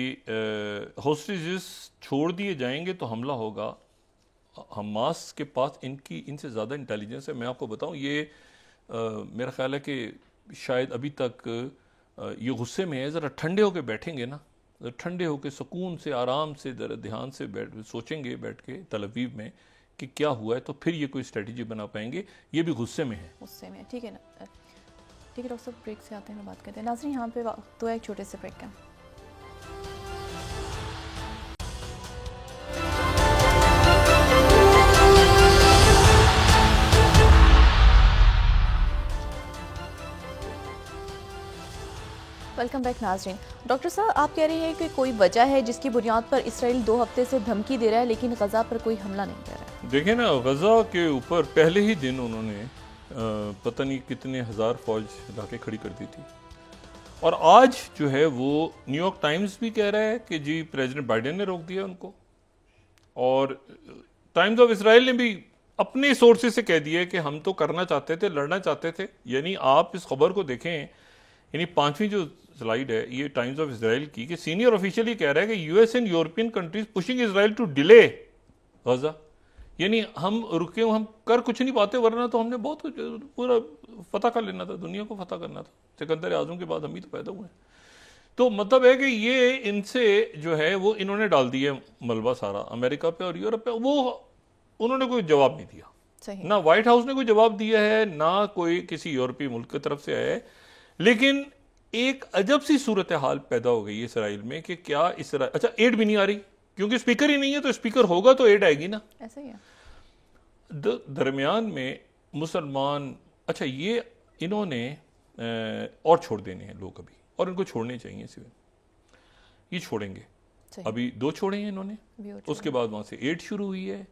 होस्टेजेस छोड़ दिए जाएंगे तो हमला होगा। हमास के पास इनसे ज़्यादा इंटेलिजेंस है। मैं आपको बताऊं, ये मेरा ख्याल है कि शायद अभी तक ये गुस्से में है। ज़रा ठंडे होकर बैठेंगे ना, ठंडे होकर सुकून से आराम से ज़रा ध्यान से सोचेंगे बैठ के तल अवीव में कि क्या हुआ है, तो फिर ये कोई स्ट्रेटजी बना पाएंगे। ये भी गुस्से में है, गुस्से में। ठीक है ना, ठीक है डॉक्टर साहब, ब्रेक से आते हैं, बात करते हैं। नाज़रीन, यहाँ पे तो एक छोटे से ब्रेक का। वेलकम बैक नाज़रीन। डॉक्टर साहब, आप कह रहे हैं कि कोई वजह है जिसकी बुनियाद पर इसराइल 2 हफ्ते से धमकी दे रहा है लेकिन गजा पर कोई हमला नहीं कर रहा है। देखिए ना, गजा के ऊपर पहले ही दिन उन्होंने पता नहीं कितने हज़ार फौज लाके खड़ी कर दी थी। और आज जो है वो न्यूयॉर्क टाइम्स भी कह रहा है कि जी प्रेसिडेंट बाइडेन ने रोक दिया उनको, और टाइम्स ऑफ इसराइल ने भी अपने सोर्सेज से कह दिया कि हम तो करना चाहते थे, लड़ना चाहते थे। यानी आप इस खबर को देखें, यानी 5वीं जो स्लाइड है ये टाइम्स ऑफ इसराइल की, कि सीनियर ऑफिशियल ये कह रहा है कि US and European countries pushing Israel to delay Gaza. यानी हम रुके, हम कर कुछ नहीं पाते, वरना तो हमने बहुत कुछ पूरा फतह कर लेना था, दुनिया को फतह करना था। सिकंदर आजम के बाद हम ही तो पैदा हुए। तो मतलब है कि ये इनसे जो है वो इन्होंने डाल दिया मलबा सारा अमेरिका पे और यूरोप पे, वो उन्होंने कोई जवाब नहीं दिया। सही। ना व्हाइट हाउस ने कोई जवाब दिया है, ना कोई किसी यूरोपीय मुल्क की तरफ से आया है। लेकिन एक अजब सी सूरत हाल पैदा हो गई है इसराइल में कि क्या इसराइल, अच्छा एड भी नहीं आ रही क्योंकि स्पीकर ही नहीं है, तो स्पीकर होगा तो एड आएगी ना। ऐसा ही है। दरमियान में मुसलमान, अच्छा ये इन्होंने और छोड़ देने हैं लोग अभी, और इनको छोड़ने चाहिए सिर्फ, ये छोड़ेंगे। सही। अभी 2 छोड़े हैं इन्होंने, अभी और उसके बाद वहां से 8 शुरू हुई है।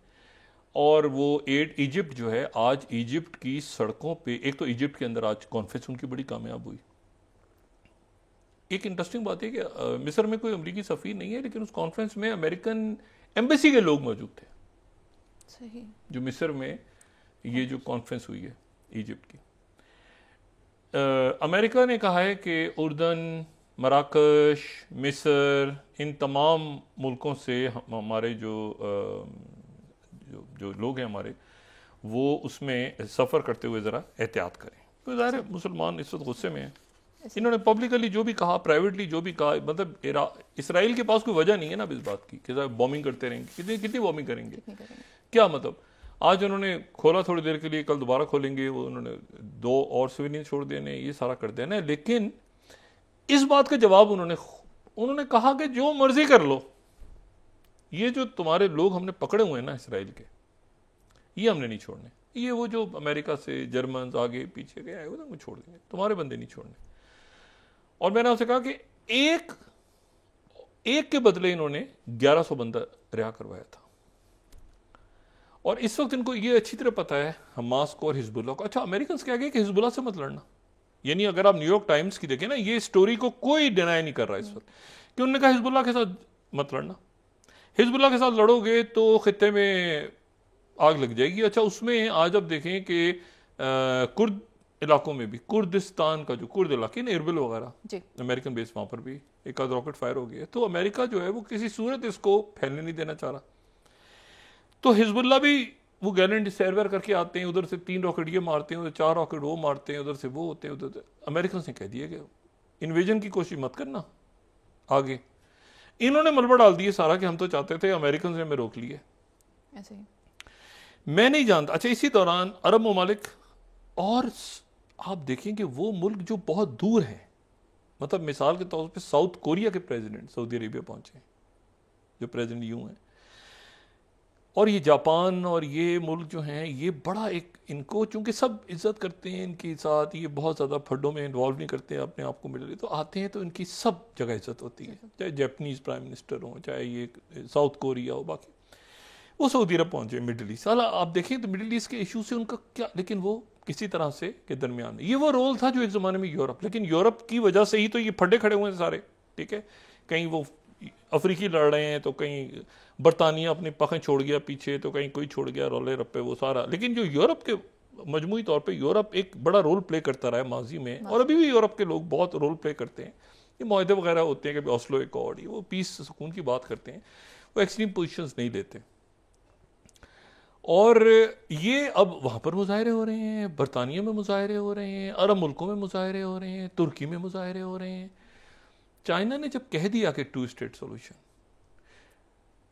और वो 8 इजिप्ट जो है, आज इजिप्ट की सड़कों पे, एक तो इजिप्ट के अंदर आज कॉन्फ्रेंस उनकी बड़ी कामयाब हुई। एक इंटरेस्टिंग बात है कि मिस्र में कोई अमरीकी सफीर नहीं है, लेकिन उस कॉन्फ्रेंस में अमेरिकन एम्बेसी के लोग मौजूद थे। सही। जो मिस्र में ये जो कॉन्फ्रेंस हुई है इजिप्ट की, अमेरिका ने कहा है कि उर्दन, मराकश, मिस्र, इन तमाम मुल्कों से हमारे जो जो लोग हैं हमारे, वो उसमें सफ़र करते हुए ज़रा एहतियात करें। तो ज़ाहिर है मुसलमान इस वक्त गुस्से में हैं। इन्होंने पब्लिकली जो भी कहा, प्राइवेटली जो भी कहा, मतलब इसराइल के पास कोई वजह नहीं है ना इस बात की कि बॉम्बिंग करते रहेंगे। कितनी बॉम्बिंग करेंगे, क्या मतलब। आज उन्होंने खोला थोड़ी देर के लिए, कल दोबारा खोलेंगे। वो उन्होंने 2 और सिविलियन छोड़ देने, ये सारा कर देना है। लेकिन इस बात का जवाब उन्होंने कहा कि जो मर्जी कर लो, ये जो तुम्हारे लोग हमने पकड़े हुए हैं ना इसराइल के, ये हमने नहीं छोड़ने। ये वो जो अमेरिका से जर्मन आगे पीछे गए आए वो छोड़ देंगे, तुम्हारे बंदे नहीं छोड़ने। और मैंने उनसे कहा कि एक के बदले इन्होंने 1100 बंदा रिहा करवाया था। और इस वक्त इनको ये अच्छी तरह पता है हमास को और हिजबुल्लाह को। अच्छा, अमेरिकन क्या गए कि हिजबुल्लाह से मत लड़ना। यानी अगर आप न्यूयॉर्क टाइम्स की देखें ना, ये स्टोरी को कोई डिनाई नहीं कर रहा इस वक्त कि उन्होंने कहा हिजबुल्लाह के साथ मत लड़ना, हिजबुल्लाह के साथ लड़ोगे तो खित्ते में आग लग जाएगी। अच्छा, उसमें आज आप देखें कि कुर्द इलाकों में भी, कुर्दिस्तान का जो कुर्द इलाके ना, इरबिल वगैरह, अमेरिकन बेस, वहां पर भी एक आध रॉकेट फायर हो गया। तो अमेरिका जो है वो किसी सूरत इसको फैलने नहीं देना चाह रहा। तो हिजबुल्लाह भी वो गैलेंट सर्वर करके आते हैं, उधर से 3 रॉकेट ये मारते हैं, उधर 4 रॉकेट वो मारते हैं, उधर से वो होते हैं, उधर से। अमेरिकन ने कह दिया कि इन्वेजन की कोशिश मत करना आगे। इन्होंने मलबा डाल दिया सारा कि हम तो चाहते थे, अमेरिकन ने हमें रोक लिए। ऐसे ही मैं नहीं जानता। अच्छा, इसी दौरान अरब ममालिक, और आप देखें कि वो मुल्क जो बहुत दूर है, मतलब मिसाल के तौर पे साउथ कोरिया के प्रेसिडेंट सऊदी अरेबिया पहुंचे, जो प्रेसिडेंट यूं है। और ये जापान और ये मुल्क जो हैं, ये बड़ा एक, इनको चूंकि सब इज्जत करते हैं इनके साथ, ये बहुत ज़्यादा फंडों में इन्वॉल्व नहीं करते हैं अपने आप को, मिल रही तो आते हैं तो इनकी सब जगह इज्जत होती है, चाहे जापानीज़ प्राइम मिनिस्टर हो, चाहे ये साउथ कोरिया हो, बाकी वो सऊदी अरब पहुंचे, मिडिल ईस्ट। साला आप देखें तो मिडिल ईस्ट के इशू से उनका क्या, लेकिन वो किसी तरह से के दरमियान, ये वो रोल था जो एक ज़माने में यूरोप, लेकिन यूरोप की वजह से ही तो ये फड्डे खड़े हुए हैं सारे, ठीक है। कहीं वो अफ्रीकी लड़ रहे हैं, तो कहीं बरतानिया अपनी पखें छोड़ गया पीछे, तो कहीं कोई छोड़ गया रोले रप्पे, वो सारा। लेकिन जो यूरोप के मजमूई तौर पे यूरोप एक बड़ा रोल प्ले करता रहा है माजी में, और अभी भी यूरोप के लोग बहुत रोल प्ले करते हैं। ये मुआहदे वगैरह होते हैं कि ऑस्लो अकॉर्ड, वो पीस सुकून की बात करते हैं, वो एक्सट्रीम पोजीशंस नहीं लेते। और ये अब वहाँ पर मुजाहरे हो रहे हैं, बरतानिया में मुजाहरे हो रहे हैं, अरब मुल्कों में मुजाहरे हो रहे हैं, तुर्की में मुजाहरे हो रहे हैं। चाइना ने जब कह दिया कि 2 स्टेट सोल्यूशन,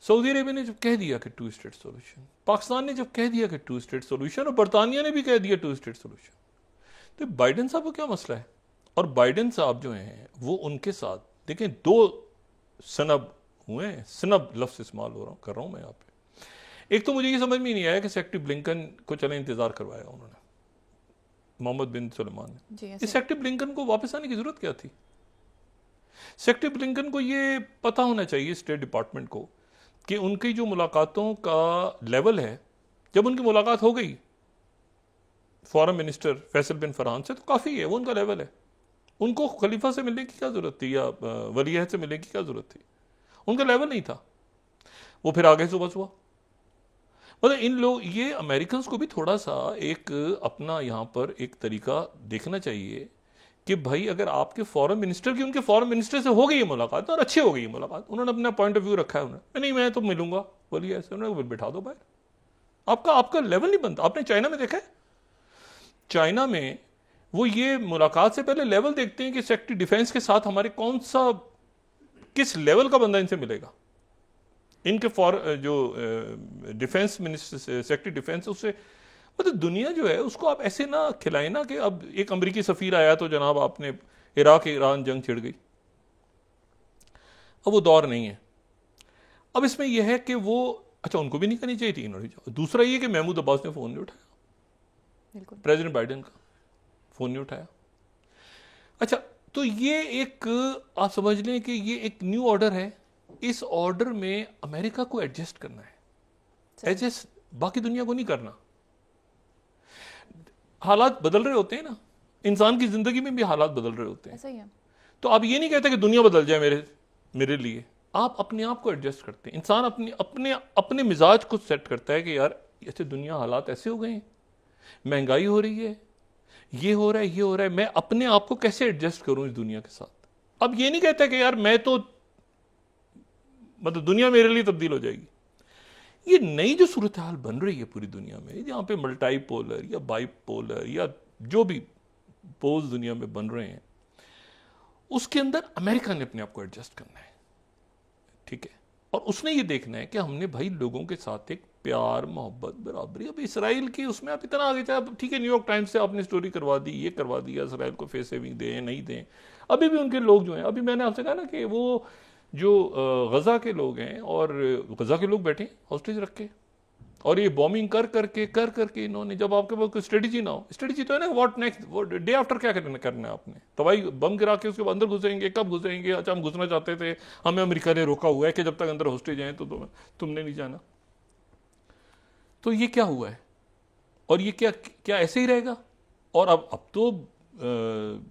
सऊदी अरेबिया ने जब कह दिया कि 2 स्टेट सोल्यूशन, पाकिस्तान ने जब कह दिया कि 2 स्टेट सोल्यूशन, और बरतानिया ने भी कह दिया 2 स्टेट सोल्यूशन, तो बाइडेन साहब को क्या मसला है। और बाइडेन साहब जो हैं वो उनके साथ देखें 2 सनब हुए हैं, सनब लफ्ज़ इस्तेमाल कर रहा हूँ मैं यहाँ पे। एक तो मुझे ये समझ में नहीं आया कि सेक्रेटरी ब्लिंकन को चले इंतजार करवाया उन्होंने, मोहम्मद बिन सलमान ने। इस सेक्रेटरी ब्लिंकन को वापस आने की जरूरत क्या थी। सेक्रेटरी ब्लिंकन को ये पता होना चाहिए स्टेट डिपार्टमेंट को कि उनकी जो मुलाकातों का लेवल है, जब उनकी मुलाकात हो गई फॉरेन मिनिस्टर फैसल बिन फरहान से, तो काफ़ी है, वो उनका लेवल है। उनको खलीफा से मिलने की क्या ज़रूरत थी, या वली अहद से मिलने की क्या ज़रूरत थी, उनका लेवल नहीं था। वो फिर आगे सुबह मतलब इन लोग, ये अमेरिकन को भी थोड़ा सा एक अपना यहाँ पर एक तरीका देखना चाहिए कि भाई अगर आपके फॉरेन मिनिस्टर की, उनके फॉरेन मिनिस्टर से हो गई है मुलाकात और अच्छी हो गई है मुलाकात, उन्होंने अपना पॉइंट ऑफ व्यू रखा है, उन्होंने नहीं मैं तो मिलूंगा, बोलिए ऐसे, उन्होंने बिठा दो बाहर। आपका लेवल नहीं बनता। आपने चाइना में देखा है, चाइना में वो ये मुलाकात से पहले लेवल देखते हैं कि सेक्रेटरी डिफेंस के साथ हमारे कौन सा, किस लेवल का बंदा इनसे मिलेगा। इनके जो डिफेंस मिनिस्टर, सेक्रेटरी डिफेंस, उससे मतलब दुनिया जो है उसको आप ऐसे ना खिलाए ना कि अब एक अमेरिकी सफीर आया तो जनाब आपने इराक ईरान जंग छिड़ गई। अब वो दौर नहीं है। अब इसमें यह है कि वो, अच्छा उनको भी नहीं करनी चाहिए थी, इन्होंने। दूसरा ये कि महमूद अब्बास ने फोन नहीं उठाया, बिल्कुल प्रेसिडेंट बाइडेन का फोन नहीं उठाया। अच्छा, तो ये एक आप समझ लें कि ये एक न्यू ऑर्डर है। इस ऑर्डर में अमेरिका को एडजस्ट करना है, एडजस्ट बाकी दुनिया को नहीं करना। हालात बदल रहे होते हैं ना, इंसान की जिंदगी में भी हालात बदल रहे होते हैं। ऐसा ही है। तो आप ये नहीं कहते कि दुनिया बदल जाए मेरे लिए, आप अपने आप को एडजस्ट करते हैं। इंसान अपने अपने अपने मिजाज को सेट करता है कि यार ऐसे दुनिया हालात ऐसे हो गए हैं, महंगाई हो रही है, ये हो रहा है, ये हो रहा है, मैं अपने आप को कैसे एडजस्ट करूं इस दुनिया के साथ। अब ये नहीं कहता कि यार मैं तो मतलब दुनिया मेरे लिए तब्दील हो जाएगी। ये नई जो सूरत हाल बन रही है पूरी दुनिया में, जहां पे मल्टीपोलर या बाइपोलर या जो भी पोल्स दुनिया में बन रहे हैं, उसके अंदर अमेरिका ने अपने आप को एडजस्ट करना है, ठीक है। और उसने ये देखना है कि हमने भाई लोगों के साथ एक प्यार, मोहब्बत, बराबरी। अब इसराइल की उसमें आप इतना आगे चाहे, ठीक है, न्यूयॉर्क टाइम्स से आपने स्टोरी करवा दी, ये करवा दिया, इसराइल को फेस सेविंग दें नहीं दें, अभी भी उनके लोग जो हैं, अभी मैंने आपसे कहा ना कि वो जो गजा के लोग हैं, और गजा के लोग बैठे हॉस्टेज रख के, और ये बॉम्बिंग कर करके इन्होंने, जब आपके पास कोई स्ट्रेटजी ना हो, स्ट्रेटजी तो है ना व्हाट नेक्स्ट, डे आफ्टर क्या करना है आपने, तबाही बम गिरा के उसके बाद अंदर घुसेंगे, कब घुसेंगे, अच्छा हम घुसना चाहते थे, हमें अमेरिका ने रोका हुआ है कि जब तक अंदर हॉस्टेज हैं तो तुमने नहीं जाना। तो ये क्या हुआ है, और ये क्या ऐसे ही रहेगा। और अब तो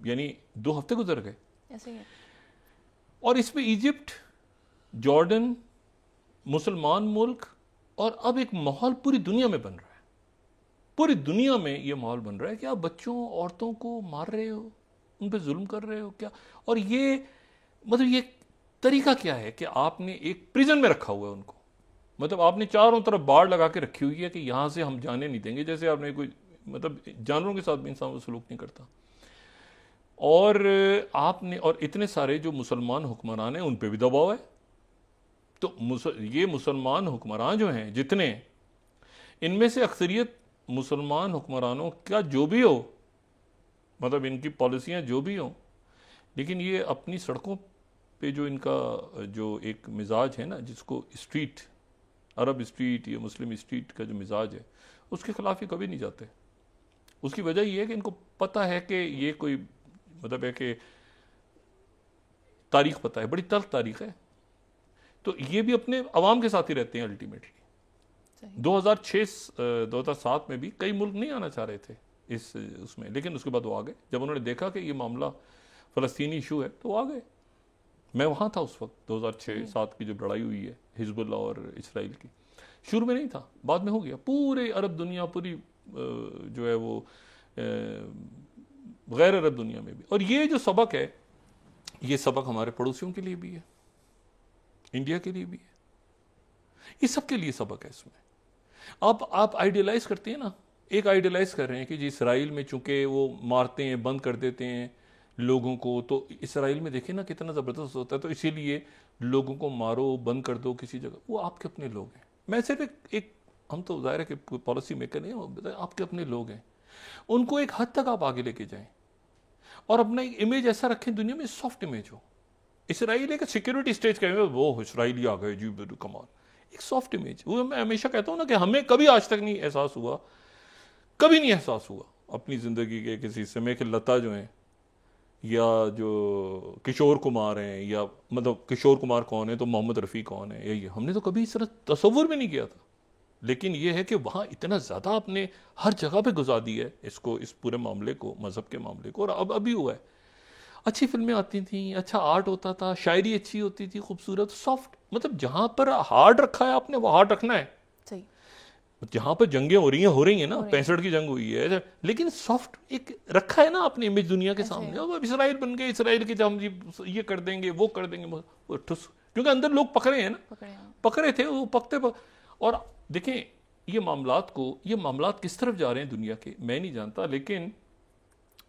यानी 2 हफ्ते गुजर गए ऐसे ही है। और इसमें इजिप्ट, जॉर्डन, मुसलमान मुल्क, और अब एक माहौल पूरी दुनिया में बन रहा है। पूरी दुनिया में ये माहौल बन रहा है कि आप बच्चों औरतों को मार रहे हो, उन पे जुल्म कर रहे हो क्या। और ये मतलब ये तरीका क्या है कि आपने एक प्रिजन में रखा हुआ है उनको, मतलब आपने चारों तरफ बाड़ लगा के रखी हुई है कि यहां से हम जाने नहीं देंगे, जैसे आपने कोई मतलब जानवरों के साथ भी इंसान वो सलूक नहीं करता। और आपने, और इतने सारे जो मुसलमान हुक्मरान हैं उन पे भी दबाव है। तो ये मुसलमान हुक्मरान जो हैं जितने, इनमें से अक्सरियत मुसलमान हुक्मरानों का जो भी हो, मतलब इनकी पॉलिसियां जो भी हों, लेकिन ये अपनी सड़कों पे जो इनका जो एक मिजाज है ना, जिसको स्ट्रीट, अरब स्ट्रीट या मुस्लिम स्ट्रीट का जो मिजाज है, उसके खिलाफ ये कभी नहीं जाते। उसकी वजह यह है कि इनको पता है कि ये कोई मतलब है कि तारीख पता है, बड़ी तल्ख तारीख है। तो ये भी अपने अवाम के साथ ही रहते हैं अल्टीमेटली। 2006-2007 में भी कई मुल्क नहीं आना चाह रहे थे इस उसमें, लेकिन उसके बाद वो आ गए। जब उन्होंने देखा कि ये मामला फ़लस्तीनी इशू है तो वो आ गए। मैं वहाँ था उस वक्त, 2006-07 की जब लड़ाई हुई है हिजबुल्ला और इसराइल की। शुरू में नहीं था, बाद में हो गया। पूरे अरब दुनिया, पूरी जो है वो गैर अरब दुनिया में भी। और ये जो सबक है, ये सबक हमारे पड़ोसियों के लिए भी है, इंडिया के लिए भी है, ये सबके लिए सबक है इसमें। आप आइडियलाइज करते हैं ना, एक आइडियलाइज कर रहे हैं कि जी इसराइल में चूंकि वो मारते हैं, बंद कर देते हैं लोगों को, तो इसराइल में देखिए ना कितना ज़बरदस्त होता है, तो इसीलिए लोगों को मारो, बंद कर दो किसी जगह। वो आपके अपने लोग हैं। मैं सिर्फ एक हम तो जाहिर है कि पॉलिसी मेकर नहीं हो, आपके अपने लोग हैं। उनको एक हद तक आप आगे लेके जाएं और अपना एक इमेज ऐसा रखें दुनिया में, सॉफ्ट इमेज हो। इसराइल एक सिक्योरिटी स्टेज का, वो इसराइली आ गए जी कमाल, एक सॉफ्ट इमेज। वो मैं हमेशा कहता हूँ ना कि हमें कभी आज तक नहीं एहसास हुआ, कभी नहीं एहसास हुआ अपनी ज़िंदगी के किसी हिस्से में कि लता जो हैं या जो किशोर कुमार हैं, या मतलब किशोर कुमार कौन है तो मोहम्मद रफ़ी कौन है, यही हमने तो कभी इस तरह तसव्वुर भी नहीं किया था। लेकिन यह है कि वहाँ इतना ज़्यादा आपने हर जगह पे गुजार दी है इसको, इस पूरे मामले को, मज़हब के मामले को। और अब अभी हुआ है, अच्छी फिल्में आती थी, अच्छा आर्ट होता था, शायरी अच्छी होती थी, खूबसूरत, सॉफ्ट। मतलब जहाँ पर हार्ड रखा है आपने, वो हार्ड रखना है। सही। जहाँ पर जंगें हो रही हैं ना, 65 की जंग हुई है, लेकिन सॉफ्ट एक रखा है ना आपने इमेज दुनिया के सामने। अब इसराइल बन गए, इसराइल के हम ये कर देंगे, वो कर देंगे, वो ठुस, क्योंकि अंदर लोग पकड़े हैं ना, पकड़े थे वो पकते। और देखें ये मामलात किस तरफ जा रहे हैं दुनिया के, मैं नहीं जानता, लेकिन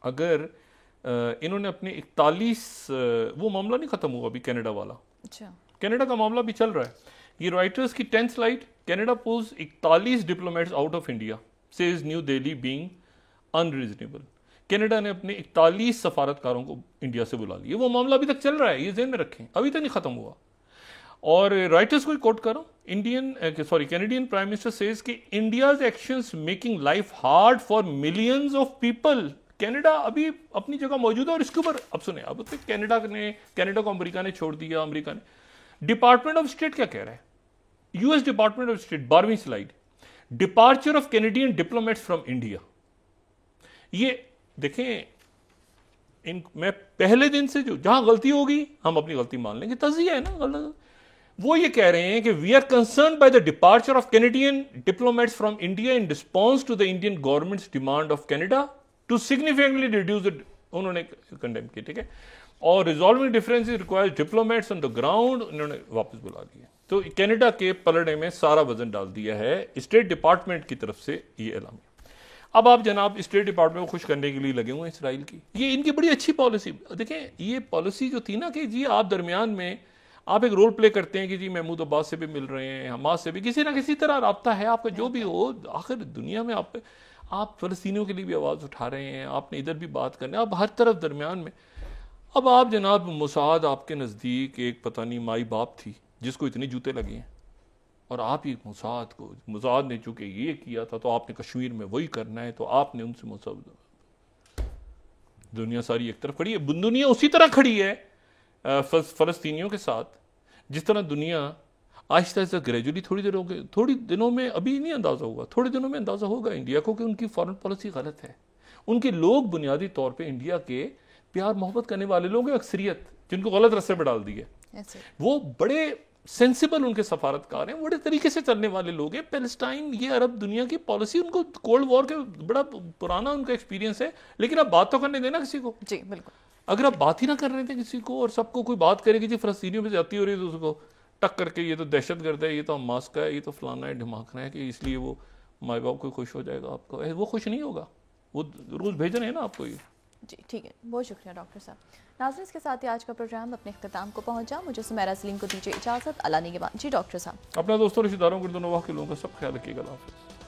अगर इन्होंने अपने 41 वो मामला नहीं खत्म हुआ अभी कनाडा वाला, अच्छा, कनाडा का मामला भी चल रहा है। ये रॉयटर्स की 10th slide, Canada pulls 41 diplomats out of India, says New Delhi being unreasonable. Canada ने अपने 41 सफारतकारों को इंडिया से बुला लिया। वो मामला अभी तक चल रहा है, ये ज़हन में रखें, अभी तक नहीं खत्म हुआ। और रॉयटर्स को कोट करो, कैनेडियन प्राइम मिनिस्टर सेज कि India's actions making life hard for millions of people. Canada अभी अपनी जगह मौजूद है और इसके ऊपर अब सुने, अब तो कनाडा को अमेरिका ने छोड़ दिया। अमेरिका ने, डिपार्टमेंट ऑफ स्टेट क्या कह रहा है, यूएस डिपार्टमेंट ऑफ स्टेट 12वीं slide, departure of Canadian diplomats from India. ये देखें, मैं पहले दिन से जो जहां गलती होगी हम अपनी गलती मान लेंगे, तज़िया है ना गलत। वो ये कह रहे हैं कि we are concern by the departure of Canadian diplomats from India in response to the Indian government's demand of Canada to significantly reduce it, उन्होंने कंडेम किया, ठीक है। और resolving differences requires diplomats on the ground, उन्होंने वापस बुला लिया। तो कनाडा के पलड़े में सारा वजन डाल दिया है स्टेट डिपार्टमेंट की तरफ से ये ऐलान। अब आप जनाब स्टेट डिपार्टमेंट को खुश करने के लिए लगे हुए हैं इसराइल की, ये इनकी बड़ी अच्छी पॉलिसी। देखें, ये पॉलिसी जो थी ना कि जी आप दरमियान में आप एक रोल प्ले करते हैं कि जी महमूद अब्बास से भी मिल रहे हैं, हमास से भी, किसी ना किसी तरह राब्ता है आपका, जो भी हो। आखिर दुनिया में आप फ़लस्तीनियों के लिए भी आवाज़ उठा रहे हैं, आपने इधर भी बात करनी है, आप हर तरफ दरमियान में। अब आप जनाब मोसाद आपके नज़दीक एक पता नहीं माई बाप थी जिसको इतने जूते लगे हैं, और आप ही मोसाद ने चूंकि ये किया था तो आपने कश्मीर में वही करना है, तो आपने उनसे मोसाद। दुनिया सारी एक तरफ खड़ी है, दुनिया उसी तरह खड़ी है फ़लस्तीनियों के साथ जिस तरह दुनिया आहिस्ता आहिस्ता ग्रेजुअली थोड़ी दिनों में, अभी नहीं अंदाज़ा होगा, थोड़े दिनों में अंदाज़ा होगा इंडिया को कि उनकी फॉरेन पॉलिसी गलत है। उनके लोग बुनियादी तौर पे इंडिया के प्यार मोहब्बत करने वाले लोग हैं, अक्सरियत जिनको गलत रास्ते पर डाल दिया, वो बड़े सेंसिबल उनके सफारतकार हैं, बड़े तरीके से चलने वाले लोग हैं। पैलेस्टाइन, ये अरब दुनिया की पॉलिसी, उनको कोल्ड वॉर के बड़ा पुराना उनका एक्सपीरियंस है, लेकिन अब बात तो करने देना किसी को। जी बिल्कुल। अगर आप बात ही ना कर रहे थे किसी को, और सबको कोई बात करेगी जी फ़लस्तीनियों पे ज्यादती हो रही है, तो उसको टक करके ये तो दहशतगर्द है, ये तो हमास का है, ये तो फलाना है ढिमाकना है, कि इसलिए वो माँ बाप को खुश हो जाएगा आपको, वो खुश नहीं होगा, वो रोज़ भेज रहे हैं ना आपको ये। जी ठीक है, बहुत शुक्रिया डॉक्टर साहब। नाज़रीन, इसके साथ ही आज का प्रोग्राम अपने इख्तिताम को पहुंचा। मुझे सुमेरा सलीम को दीजिए इजाज़त। अल्लाह निगहबान। जी डॉक्टर साहब, अपना दोस्तों, रिश्तेदारों, गिरदोनवाह के लोगों का सब ख्याल रखिएगा। अल्लाह हाफ़िज़।